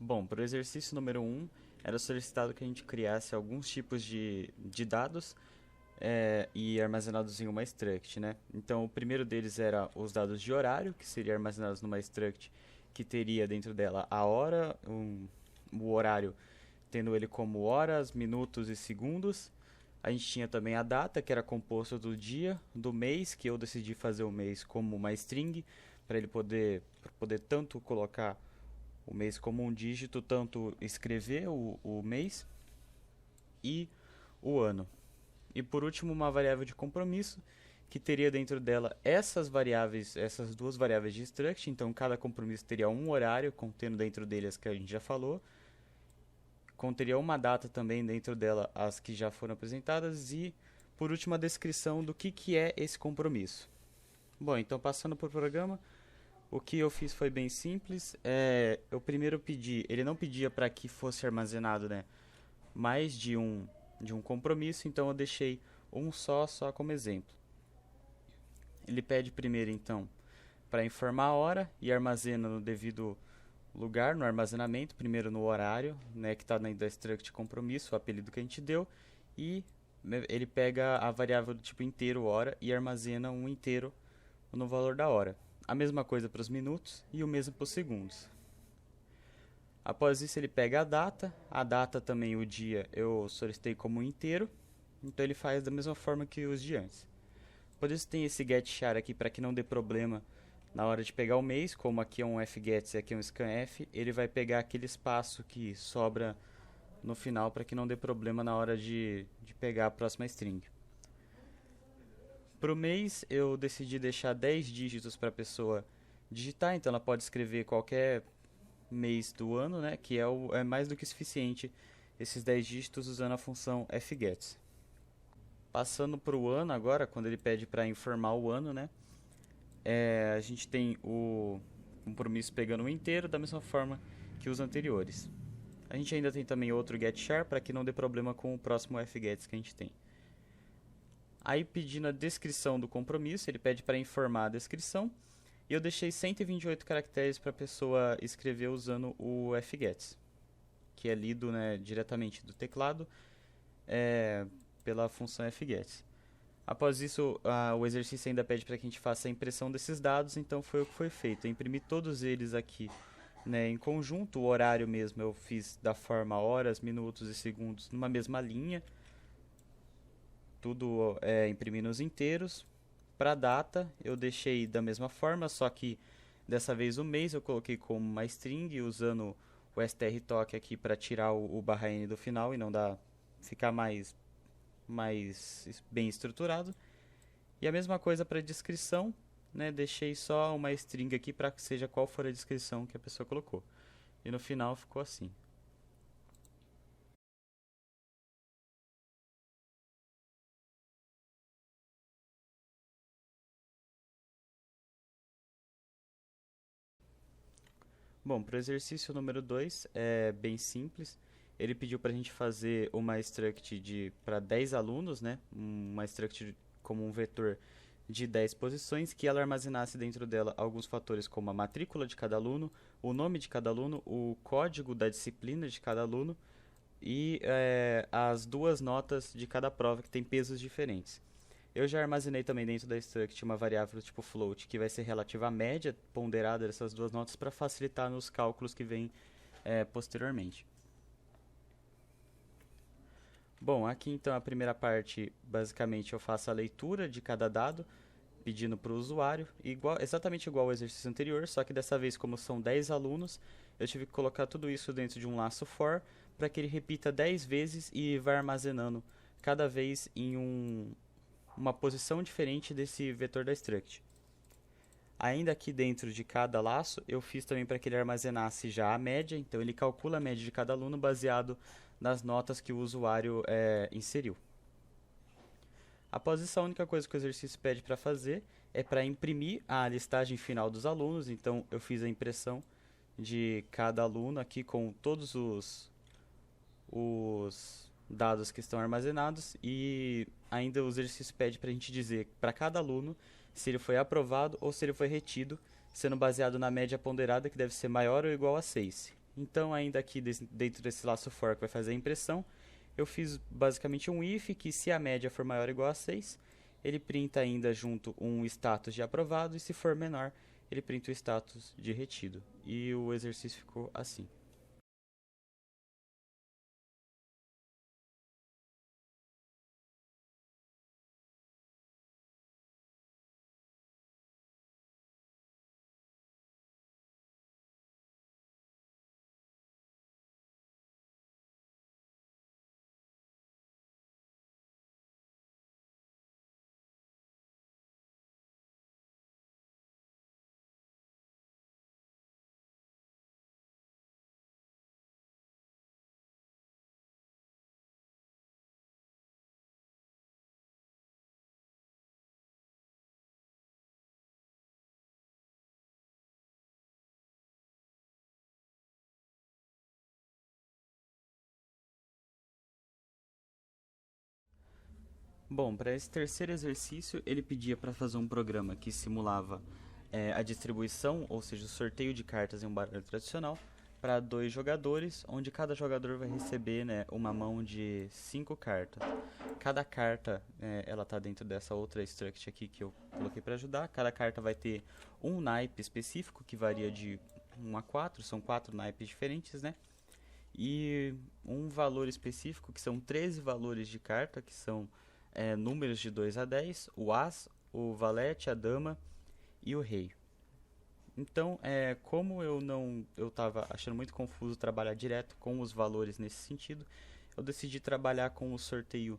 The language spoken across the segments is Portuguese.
Bom, para o exercício número um, era solicitado que a gente criasse alguns tipos de dados e armazenados em uma struct, né? Então, o primeiro deles era os dados de horário, que seria armazenados numa struct que teria dentro dela a hora, o horário, tendo ele como horas, minutos e segundos. A gente tinha também a data, que era composta do dia, do mês, que eu decidi fazer o mês como uma string, para ele poder tanto colocar o mês como um dígito, tanto escrever o mês e o ano. E por último, uma variável de compromisso, que teria dentro dela essas duas variáveis de struct. Então, cada compromisso teria um horário, contendo dentro dele as que a gente já falou. Conteria uma data também dentro dela, as que já foram apresentadas. E, por último, a descrição do que é esse compromisso. Bom, então passando por programa, o que eu fiz foi bem simples. Eu primeiro pedi, ele não pedia para que fosse armazenado, né, mais de um compromisso, então eu deixei um só como exemplo. Ele pede primeiro, então, para informar a hora e armazena no devido lugar, no armazenamento, primeiro no horário, né, que está dentro da struct compromisso, o apelido que a gente deu, e ele pega a variável do tipo inteiro hora e armazena um inteiro no valor da hora. A mesma coisa para os minutos e o mesmo para os segundos. Após isso ele pega a data também, o dia eu solicitei como inteiro, então ele faz da mesma forma que os de antes. Por isso tem esse getChar aqui para que não dê problema na hora de pegar o mês, como aqui é um fget e aqui é um scanf, ele vai pegar aquele espaço que sobra no final para que não dê problema na hora de pegar a próxima string. Para o mês eu decidi deixar 10 dígitos para a pessoa digitar, então ela pode escrever qualquer mês do ano, né, que é mais do que suficiente esses 10 dígitos usando a função fgets. Passando para o ano agora, quando ele pede para informar o ano, né, a gente tem o compromisso pegando o inteiro da mesma forma que os anteriores. A gente ainda tem também outro getChar para que não dê problema com o próximo fgets que a gente tem. Aí pedindo a descrição do compromisso, ele pede para informar a descrição. E eu deixei 128 caracteres para a pessoa escrever usando o fgets, que é lido, né, diretamente do teclado pela função fgets. Após isso, o exercício ainda pede para que a gente faça a impressão desses dados, então foi o que foi feito. Eu imprimi todos eles aqui, né, em conjunto. O horário mesmo eu fiz da forma horas, minutos e segundos numa mesma linha. Tudo imprimindo os inteiros. Para a data, eu deixei da mesma forma, só que dessa vez o mês eu coloquei como uma string, usando o strtoc aqui para tirar o barra n do final e não ficar mais bem estruturado. E a mesma coisa para a descrição, né? Deixei só uma string aqui para que seja qual for a descrição que a pessoa colocou. E no final ficou assim. Bom, para o exercício número 2 é bem simples. Ele pediu para a gente fazer uma struct para 10 alunos, né? Uma struct como um vetor de 10 posições, que ela armazenasse dentro dela alguns fatores como a matrícula de cada aluno, o nome de cada aluno, o código da disciplina de cada aluno e as duas notas de cada prova que tem pesos diferentes. Eu já armazenei também dentro da struct uma variável tipo float que vai ser relativa à média ponderada dessas duas notas para facilitar nos cálculos que vêm posteriormente. Bom, aqui então a primeira parte, basicamente eu faço a leitura de cada dado, pedindo para o usuário, exatamente igual ao exercício anterior, só que dessa vez, como são 10 alunos, eu tive que colocar tudo isso dentro de um laço for para que ele repita 10 vezes e vá armazenando cada vez em uma posição diferente desse vetor da struct. Ainda aqui dentro de cada laço, eu fiz também para que ele armazenasse já a média, então ele calcula a média de cada aluno baseado nas notas que o usuário inseriu. Após isso, a única coisa que o exercício pede para fazer é para imprimir a listagem final dos alunos, então eu fiz a impressão de cada aluno aqui com todos os dados que estão armazenados e ainda o exercício pede para a gente dizer para cada aluno se ele foi aprovado ou se ele foi retido, sendo baseado na média ponderada que deve ser maior ou igual a 6. Então, ainda aqui dentro desse laço for que vai fazer a impressão, eu fiz basicamente um if que, se a média for maior ou igual a 6, ele printa ainda junto um status de aprovado, e se for menor, ele printa o status de retido. E o exercício ficou assim. Bom, para esse terceiro exercício, ele pedia para fazer um programa que simulava a distribuição, ou seja, o sorteio de cartas em um baralho tradicional, para 2 jogadores, onde cada jogador vai receber, né, uma mão de 5 cartas. Cada carta, ela está dentro dessa outra struct aqui que eu coloquei para ajudar. Cada carta vai ter um naipe específico, que varia de 1 a 4, são 4 naipes diferentes, né? E um valor específico, que são 13 valores de carta, que são números de 2 a 10, o As, o Valete, a Dama e o Rei. Então, como eu estava achando muito confuso trabalhar direto com os valores nesse sentido, eu decidi trabalhar com o sorteio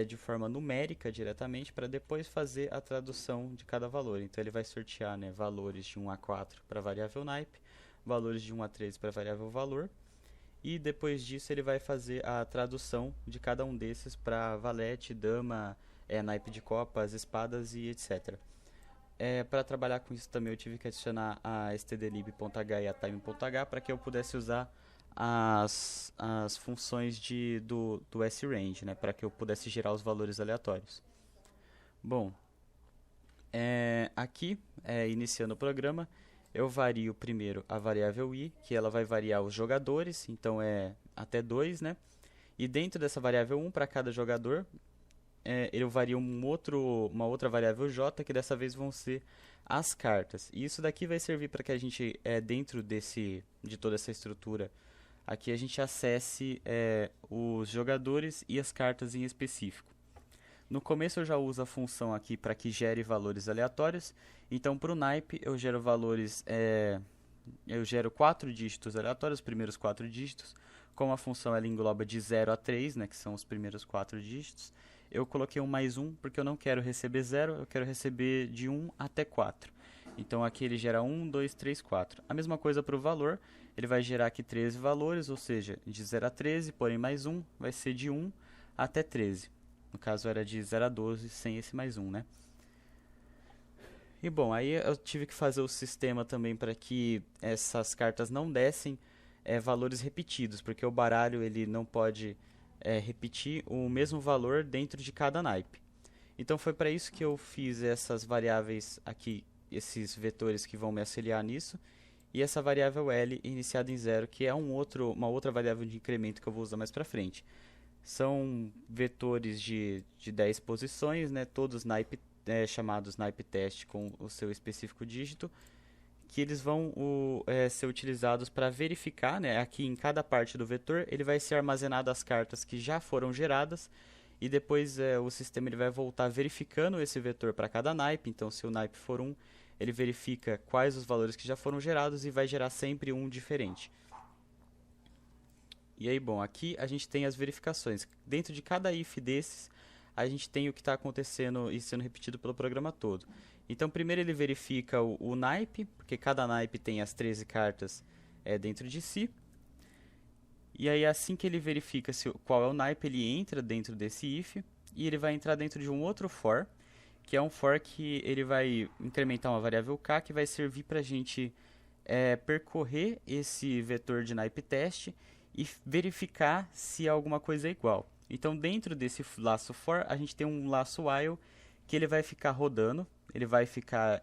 de forma numérica diretamente, para depois fazer a tradução de cada valor. Então ele vai sortear, né, valores de 1 a 4 para variável naipe, valores de 1 a 13 para variável valor, e depois disso ele vai fazer a tradução de cada um desses para valete, dama, naipe de copas, espadas e etc. Para trabalhar com isso também eu tive que adicionar a stdlib.h e a time.h para que eu pudesse usar as funções do srange, né, para que eu pudesse gerar os valores aleatórios. Bom, aqui, iniciando o programa, eu vario primeiro a variável i, que ela vai variar os jogadores, então é até 2, né? E dentro dessa variável 1, para cada jogador, eu vario uma outra variável j, que dessa vez vão ser as cartas. E isso daqui vai servir para que a gente, dentro de toda essa estrutura, aqui a gente acesse os jogadores e as cartas em específico. No começo eu já uso a função aqui para que gere valores aleatórios. Então, para o naipe eu gero valores, eu gero 4 dígitos aleatórios, os primeiros 4 dígitos. Como a função ela engloba de 0 a 3, né, que são os primeiros 4 dígitos, eu coloquei um mais 1 porque eu não quero receber 0, eu quero receber de 1 até 4. Então aqui ele gera 1, 2, 3, 4. A mesma coisa para o valor, ele vai gerar aqui 13 valores, ou seja, de 0 a 13, porém mais 1, vai ser de 1 até 13. No caso era de 0 a 12, sem esse mais 1, né? E bom, aí eu tive que fazer o sistema também para que essas cartas não dessem valores repetidos, porque o baralho ele não pode repetir o mesmo valor dentro de cada naipe. Então foi para isso que eu fiz essas variáveis aqui, esses vetores que vão me auxiliar nisso, e essa variável L iniciada em 0, que é uma outra variável de incremento que eu vou usar mais para frente. São vetores de 10 posições, né, todos chamados naipe test com o seu específico dígito, que eles vão ser utilizados para verificar, né, aqui em cada parte do vetor, ele vai ser armazenado as cartas que já foram geradas, e depois o sistema ele vai voltar verificando esse vetor para cada naipe. Então, se o naipe for 1, ele verifica quais os valores que já foram gerados e vai gerar sempre um diferente. E aí, bom, aqui a gente tem as verificações. Dentro de cada if desses, a gente tem o que está acontecendo e sendo repetido pelo programa todo. Então, primeiro ele verifica o naipe, porque cada naipe tem as 13 cartas dentro de si. E aí, assim que ele verifica qual é o naipe, ele entra dentro desse if, e ele vai entrar dentro de um outro for, que é um for que ele vai incrementar uma variável k, que vai servir para a gente percorrer esse vetor de naipe teste e verificar se alguma coisa é igual. Então, dentro desse laço for, a gente tem um laço while que ele vai ficar rodando.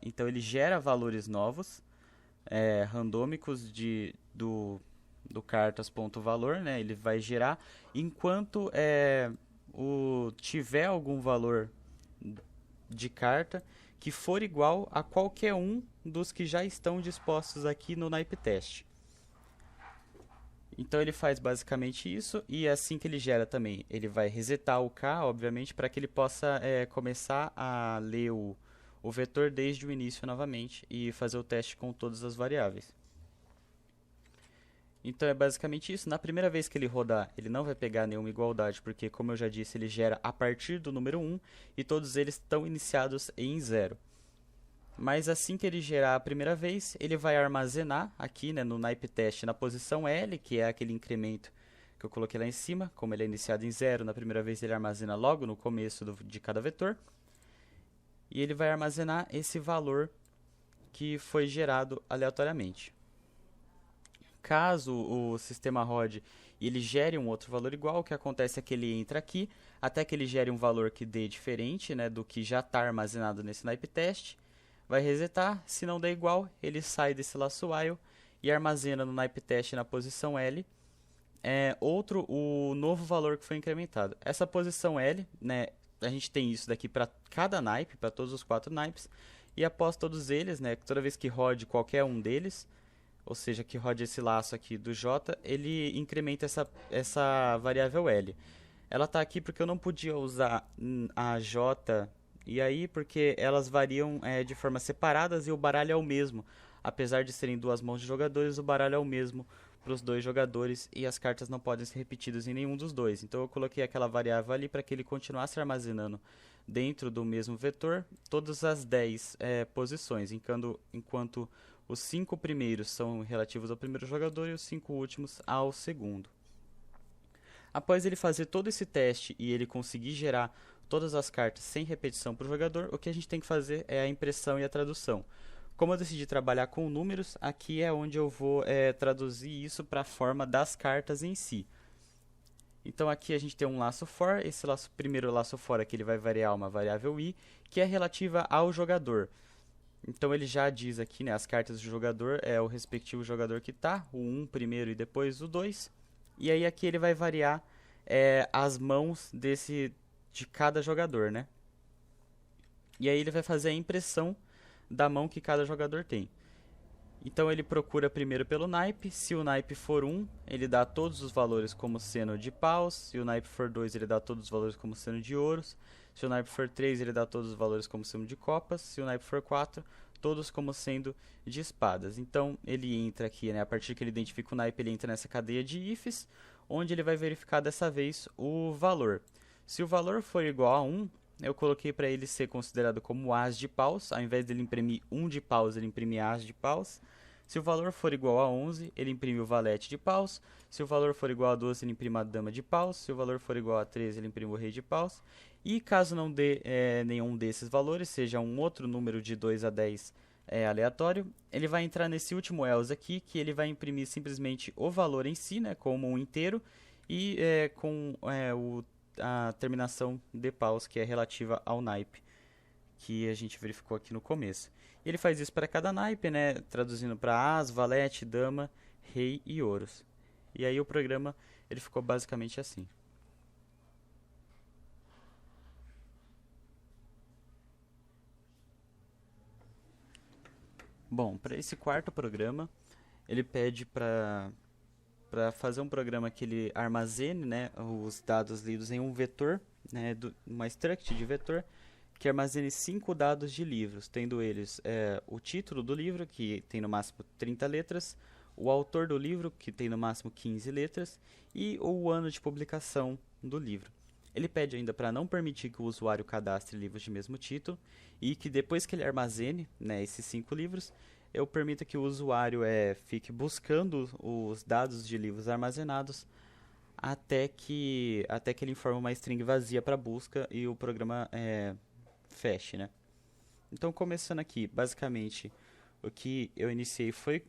Então ele gera valores novos, randômicos cartas.valor, né? Ele vai gerar enquanto tiver algum valor de carta que for igual a qualquer um dos que já estão dispostos aqui no naipe teste. Então ele faz basicamente isso, e assim que ele gera também, ele vai resetar o K, obviamente, para que ele possa começar a ler o vetor desde o início novamente e fazer o teste com todas as variáveis. Então é basicamente isso. Na primeira vez que ele rodar, ele não vai pegar nenhuma igualdade, porque, como eu já disse, ele gera a partir do número 1 e todos eles estão iniciados em 0. Mas assim que ele gerar a primeira vez, ele vai armazenar aqui, né, no naipe teste na posição L, que é aquele incremento que eu coloquei lá em cima. Como ele é iniciado em 0, na primeira vez ele armazena logo no começo de cada vetor. E ele vai armazenar esse valor que foi gerado aleatoriamente. Caso o sistema rode e ele gere um outro valor igual, o que acontece é que ele entra aqui, até que ele gere um valor que dê diferente, né, do que já está armazenado nesse naipe teste. Vai resetar, se não der igual, ele sai desse laço while e armazena no naipe teste na posição L o novo valor que foi incrementado. Essa posição L, né, a gente tem isso daqui para cada naipe, para todos os 4 naipes, e após todos eles, né, toda vez que rode qualquer um deles, ou seja, que rode esse laço aqui do J, ele incrementa essa variável L. Ela está aqui porque eu não podia usar a J e aí porque elas variam de forma separadas e o baralho é o mesmo. Apesar de serem 2 mãos de jogadores, o baralho é o mesmo para os 2 jogadores e as cartas não podem ser repetidas em nenhum dos dois. Então eu coloquei aquela variável ali para que ele continuasse armazenando dentro do mesmo vetor todas as 10 posições, enquanto os 5 primeiros são relativos ao primeiro jogador e os 5 últimos ao segundo. Após ele fazer todo esse teste e ele conseguir gerar todas as cartas sem repetição para o jogador, o que a gente tem que fazer é a impressão e a tradução. Como eu decidi trabalhar com números, aqui é onde eu vou traduzir isso para a forma das cartas em si. Então aqui a gente tem um laço for, esse primeiro laço for aqui ele vai variar uma variável i, que é relativa ao jogador. Então ele já diz aqui, né, as cartas do jogador é o respectivo jogador que está, o 1 primeiro e depois o 2. E aí aqui ele vai variar as mãos de cada jogador, né? E aí ele vai fazer a impressão da mão que cada jogador tem. Então ele procura primeiro pelo naipe. Se o naipe for 1, ele dá todos os valores como sendo de paus. Se o naipe for 2, ele dá todos os valores como sendo de ouros. Se o naipe for 3, ele dá todos os valores como sendo de copas. Se o naipe for 4, todos como sendo de espadas. Então ele entra aqui, né, a partir que ele identifica o naipe, ele entra nessa cadeia de ifs, onde ele vai verificar dessa vez o valor. Se o valor for igual a 1, eu coloquei para ele ser considerado como as de paus. Ao invés dele imprimir 1 de paus, ele imprime as de paus. Se o valor for igual a 11, ele imprime o valete de paus. Se o valor for igual a 12, ele imprime a dama de paus. Se o valor for igual a 13, ele imprime o rei de paus. E caso não dê nenhum desses valores, seja um outro número de 2 a 10 aleatório, ele vai entrar nesse último else aqui, que ele vai imprimir simplesmente o valor em si, né, como um inteiro, e com a terminação de paus, que é relativa ao naipe, que a gente verificou aqui no começo. E ele faz isso para cada naipe, né, traduzindo para as, valete, dama, rei e ouros. E aí o programa ele ficou basicamente assim. Bom, para esse quarto programa, ele pede para fazer um programa que ele armazene, né, os dados lidos em um vetor, né, uma struct de vetor, que armazene 5 dados de livros, tendo eles o título do livro, que tem no máximo 30 letras, o autor do livro, que tem no máximo 15 letras, e o ano de publicação do livro. Ele pede ainda para não permitir que o usuário cadastre livros de mesmo título, e que depois que ele armazene, né, esses 5 livros, eu permita que o usuário fique buscando os dados de livros armazenados até que ele informe uma string vazia para busca e o programa feche, né? Então, começando aqui, basicamente, o que eu iniciei foi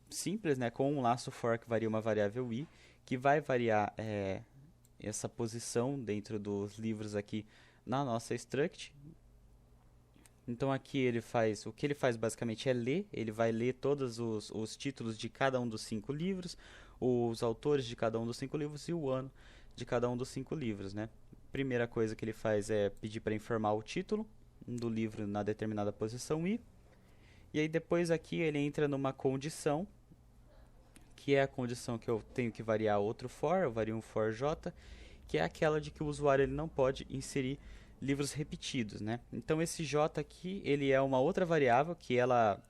simples, né? Com um laço for que varia uma variável i, que vai variar essa posição dentro dos livros aqui na nossa struct. Então aqui o que ele faz basicamente é ler, ele vai ler todos os títulos de cada um dos 5 livros, os autores de cada um dos 5 livros e o ano de cada um dos 5 livros, né? Primeira coisa que ele faz é pedir para informar o título do livro na determinada posição I. E aí depois aqui ele entra numa condição, que é a condição que eu tenho que variar outro for, eu vario um for j, que é aquela de que o usuário ele não pode inserir livros repetidos, né? Então esse j aqui, ele é uma outra variável que ela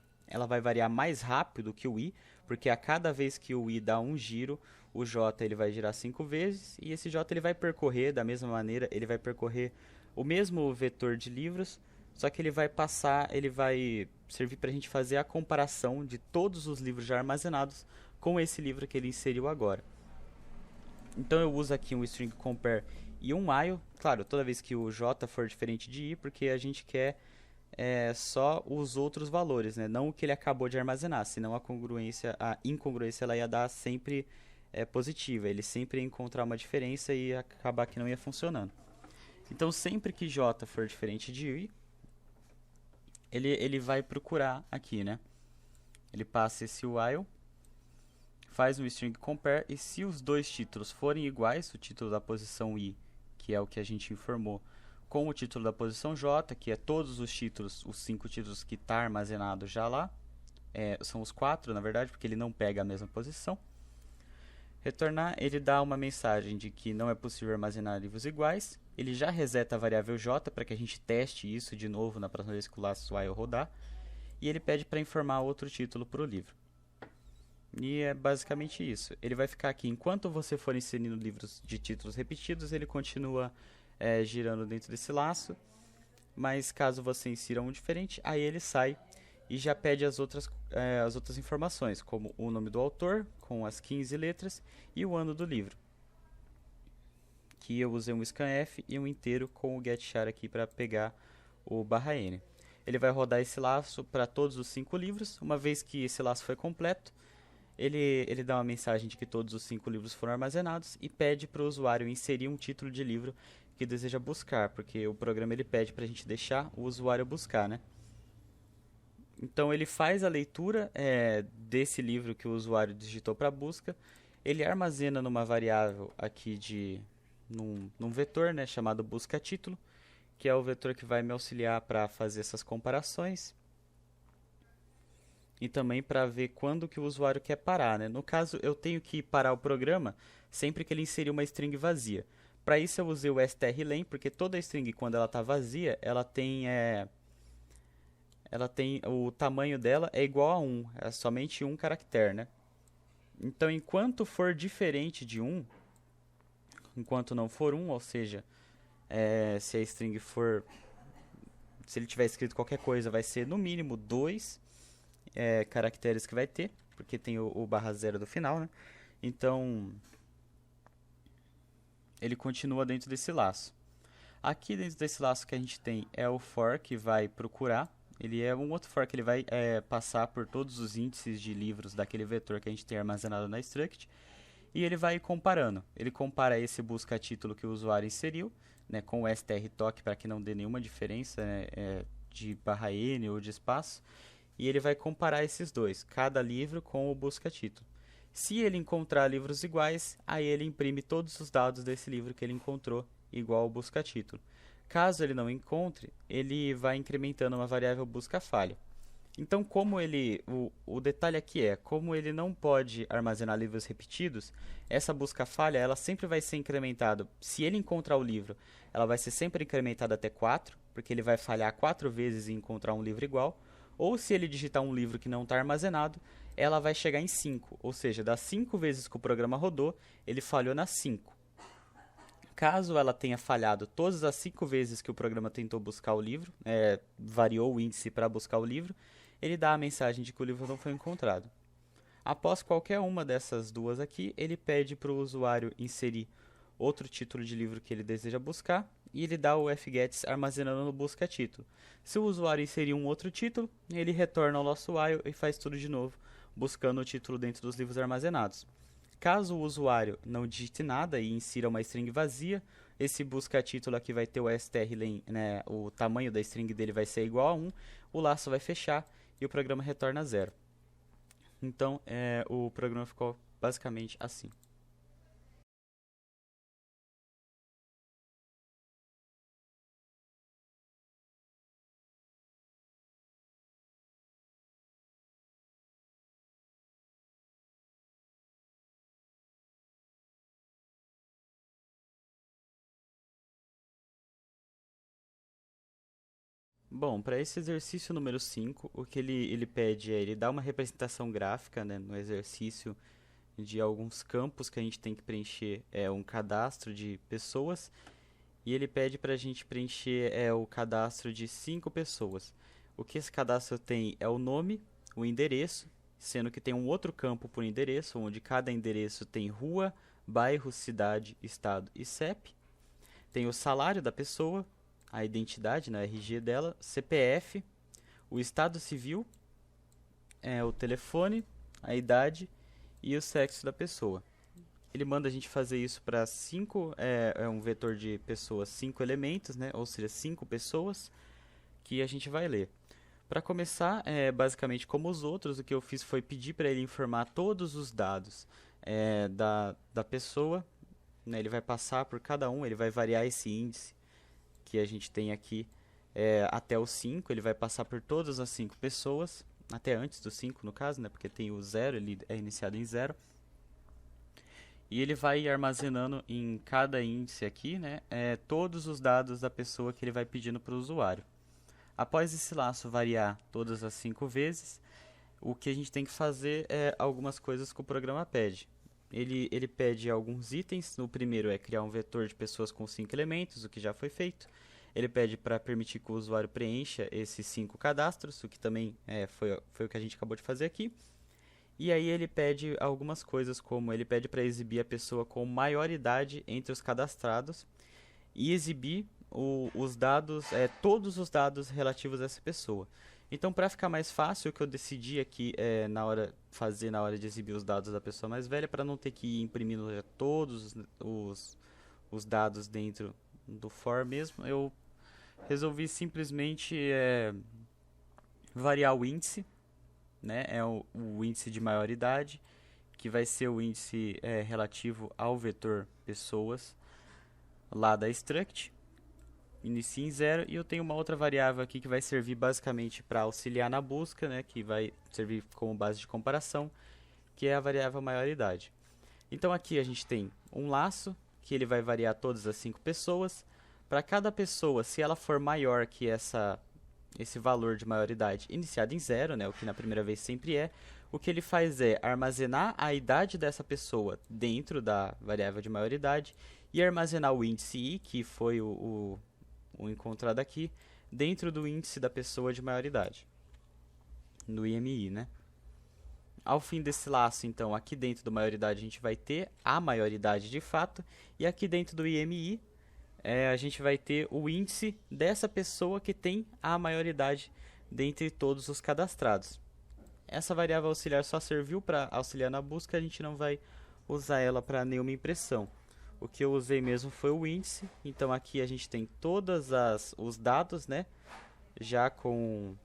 vai variar mais rápido que o i, porque a cada vez que o i dá um giro, o j ele vai girar 5 vezes, e esse j ele vai percorrer da mesma maneira, ele vai percorrer o mesmo vetor de livros, só que ele vai servir para a gente fazer a comparação de todos os livros já armazenados com esse livro que ele inseriu agora. Então eu uso aqui um string compare e um while, claro, toda vez que o j for diferente de i, porque a gente quer só os outros valores, né? Não o que ele acabou de armazenar, senão a incongruência ela ia dar sempre positiva, ele sempre ia encontrar uma diferença e ia acabar que não ia funcionando. Então sempre que j for diferente de i, ele vai procurar aqui, né? Ele passa esse while, faz um string compare, e se os dois títulos forem iguais, o título da posição i, que é o que a gente informou, com o título da posição j, que é todos os títulos, os 5 títulos que está armazenado já lá, são os 4 na verdade, porque ele não pega a mesma posição. Retornar, ele dá uma mensagem de que não é possível armazenar livros iguais, ele já reseta a variável j para que a gente teste isso de novo na próxima vez que o laço while rodar, e ele pede para informar outro título para o livro. E é basicamente isso. Ele vai ficar aqui, enquanto você for inserindo livros de títulos repetidos, ele continua girando dentro desse laço, mas caso você insira um diferente, aí ele sai e já pede as outras informações, como o nome do autor, com as 15 letras, e o ano do livro. Que eu usei um scanf e um inteiro com o getchar aqui para pegar o /n. Ele vai rodar esse laço para todos os 5 livros. Uma vez que esse laço foi completo, ele dá uma mensagem de que todos os 5 livros foram armazenados e pede para o usuário inserir um título de livro que deseja buscar, porque o programa ele pede para a gente deixar o usuário buscar, né? Então ele faz a leitura desse livro que o usuário digitou para busca, ele armazena numa variável aqui num vetor, né, chamado busca título, que é o vetor que vai me auxiliar para fazer essas comparações e também para ver quando que o usuário quer parar, né? No caso, eu tenho que parar o programa sempre que ele inserir uma string vazia. Para isso eu usei o strlen, porque toda string, quando ela está vazia, ela tem o tamanho dela é igual a 1, é somente um caractere, né? Então, enquanto for diferente de 1, enquanto não for 1, ou seja, se a string for, se ele tiver escrito qualquer coisa, vai ser no mínimo 2 caracteres que vai ter, porque tem o /0 do final, né? Então, ele continua dentro desse laço. Aqui dentro desse laço que a gente tem é o for, que vai procurar. Ele é um outro for que ele vai passar por todos os índices de livros daquele vetor que a gente tem armazenado na struct, e ele vai comparando. Ele compara esse busca título que o usuário inseriu, né, com o strtoc para que não dê nenhuma diferença, né, de /n ou de espaço, e ele vai comparar esses dois, cada livro com o busca título. Se ele encontrar livros iguais, aí ele imprime todos os dados desse livro que ele encontrou igual ao busca título. Caso ele não encontre, ele vai incrementando uma variável busca falha. Então, como o detalhe aqui como ele não pode armazenar livros repetidos, essa busca falha ela sempre vai ser incrementada. Se ele encontrar o livro, ela vai ser sempre incrementada até 4, porque ele vai falhar 4 vezes em encontrar um livro igual. Ou se ele digitar um livro que não está armazenado, ela vai chegar em 5, ou seja, das 5 vezes que o programa rodou, ele falhou nas 5. Caso ela tenha falhado todas as 5 vezes que o programa tentou buscar o livro, variou o índice para buscar o livro, ele dá a mensagem de que o livro não foi encontrado. Após qualquer uma dessas duas aqui, ele pede para o usuário inserir outro título de livro que ele deseja buscar, e ele dá o fgets armazenando no busca título. Se o usuário inserir um outro título, ele retorna ao nosso while e faz tudo de novo, buscando o título dentro dos livros armazenados. Caso o usuário não digite nada e insira uma string vazia, esse busca título aqui vai ter o strlen, né, o tamanho da string dele vai ser igual a 1, o laço vai fechar e o programa retorna 0. Então, o programa ficou basicamente assim. Bom, para esse exercício número 5, o que ele pede é ele dá uma representação gráfica, né, no exercício de alguns campos que a gente tem que preencher, um cadastro de pessoas, e ele pede para a gente preencher o cadastro de 5 pessoas. O que esse cadastro tem é o nome, o endereço, sendo que tem um outro campo por endereço, onde cada endereço tem rua, bairro, cidade, estado e CEP. Tem o salário da pessoa, a identidade, né, RG dela, CPF, o estado civil, o telefone, a idade e o sexo da pessoa. Ele manda a gente fazer isso para 5, é um vetor de pessoas, 5 elementos, né, ou seja, 5 pessoas, que a gente vai ler. Para começar, basicamente como os outros, o que eu fiz foi pedir para ele informar todos os dados da pessoa, né, ele vai passar por cada um, ele vai variar esse índice que a gente tem aqui até o 5, ele vai passar por todas as 5 pessoas, até antes do 5 no caso, né, porque tem o 0, ele é iniciado em 0. E ele vai armazenando em cada índice aqui, né, todos os dados da pessoa que ele vai pedindo para o usuário. Após esse laço variar todas as 5 vezes, o que a gente tem que fazer é algumas coisas que o programa pede. Ele pede alguns itens. No primeiro é criar um vetor de pessoas com 5 elementos, o que já foi feito. Ele pede para permitir que o usuário preencha esses 5 cadastros, o que também foi o que a gente acabou de fazer aqui. E aí ele pede algumas coisas, como ele pede para exibir a pessoa com maior idade entre os cadastrados e exibir os dados, todos os dados relativos a essa pessoa. Então, para ficar mais fácil, o que eu decidi aqui na hora de exibir os dados da pessoa mais velha, para não ter que ir imprimindo todos os dados dentro do for mesmo, eu resolvi simplesmente variar o índice, né? O índice de maioridade, que vai ser o índice relativo ao vetor pessoas lá da struct, inicia em 0, e eu tenho uma outra variável aqui que vai servir basicamente para auxiliar na busca, né, que vai servir como base de comparação, que é a variável maioridade. Então aqui a gente tem um laço, que ele vai variar todas as 5 pessoas. Para cada pessoa, se ela for maior que esse valor de maioridade iniciado em 0, né, o que na primeira vez sempre o que ele faz é armazenar a idade dessa pessoa dentro da variável de maioridade e armazenar o índice i, que foi o encontrado aqui, dentro do índice da pessoa de maioridade, no IMI, né? Ao fim desse laço, então, aqui dentro do maioridade a gente vai ter a maioridade de fato, e aqui dentro do IMI a gente vai ter o índice dessa pessoa que tem a maioridade dentre todos os cadastrados. Essa variável auxiliar só serviu para auxiliar na busca, a gente não vai usar ela para nenhuma impressão. O que eu usei mesmo foi o índice, então aqui a gente tem todos os dados, né, já com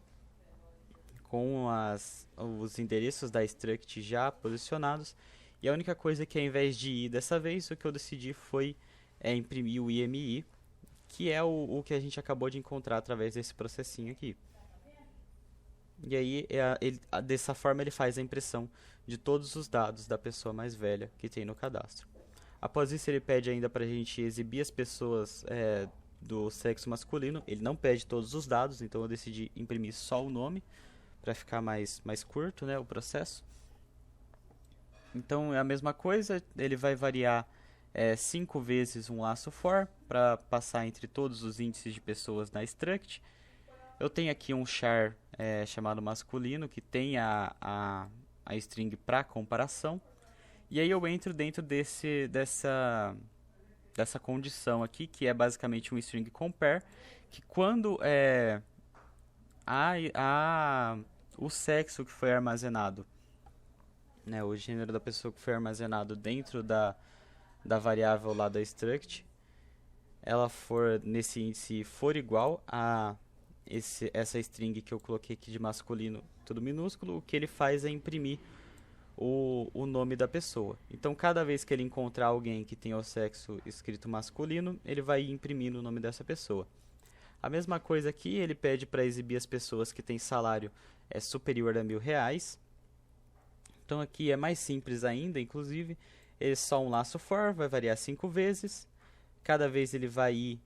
os endereços da struct já posicionados, e a única coisa que ao invés de i dessa vez, o que eu decidi foi imprimir o IMI, que é o que a gente acabou de encontrar através desse processinho aqui. E aí, dessa forma, ele faz a impressão de todos os dados da pessoa mais velha que tem no cadastro. Após isso, ele pede ainda para a gente exibir as pessoas do sexo masculino. Ele não pede todos os dados, então eu decidi imprimir só o nome, para ficar mais curto, né, o processo. Então é a mesma coisa, ele vai variar 5 vezes um laço for, para passar entre todos os índices de pessoas na struct. Eu tenho aqui um char chamado masculino, que tem a string para comparação. E aí eu entro dentro dessa condição aqui, que é basicamente um string compare, que quando o sexo que foi armazenado, né, o gênero da pessoa que foi armazenado dentro da variável lá da struct, ela for nesse índice for igual a essa string que eu coloquei aqui de masculino tudo minúsculo, o que ele faz é imprimir o nome da pessoa. Então, cada vez que ele encontrar alguém que tenha o sexo escrito masculino, ele vai ir imprimindo o nome dessa pessoa. A mesma coisa aqui, ele pede para exibir as pessoas que têm salário superior a R$ 1.000. Então aqui é mais simples ainda, inclusive, é só um laço for, vai variar 5 vezes. Cada vez ele vai ir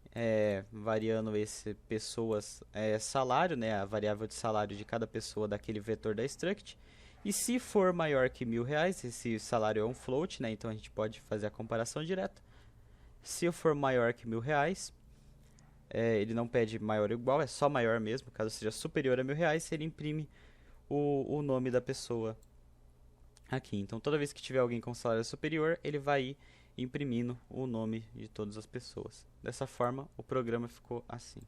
variando esse pessoas salário, né, a variável de salário de cada pessoa daquele vetor da struct. E se for maior que R$ 1.000, esse salário é um float, né, então a gente pode fazer a comparação direta. Se for maior que R$ 1.000, ele não pede maior ou igual, é só maior mesmo. Caso seja superior a R$ 1.000, ele imprime o nome da pessoa aqui. Então, toda vez que tiver alguém com salário superior, ele vai ir imprimindo o nome de todas as pessoas. Dessa forma, o programa ficou assim.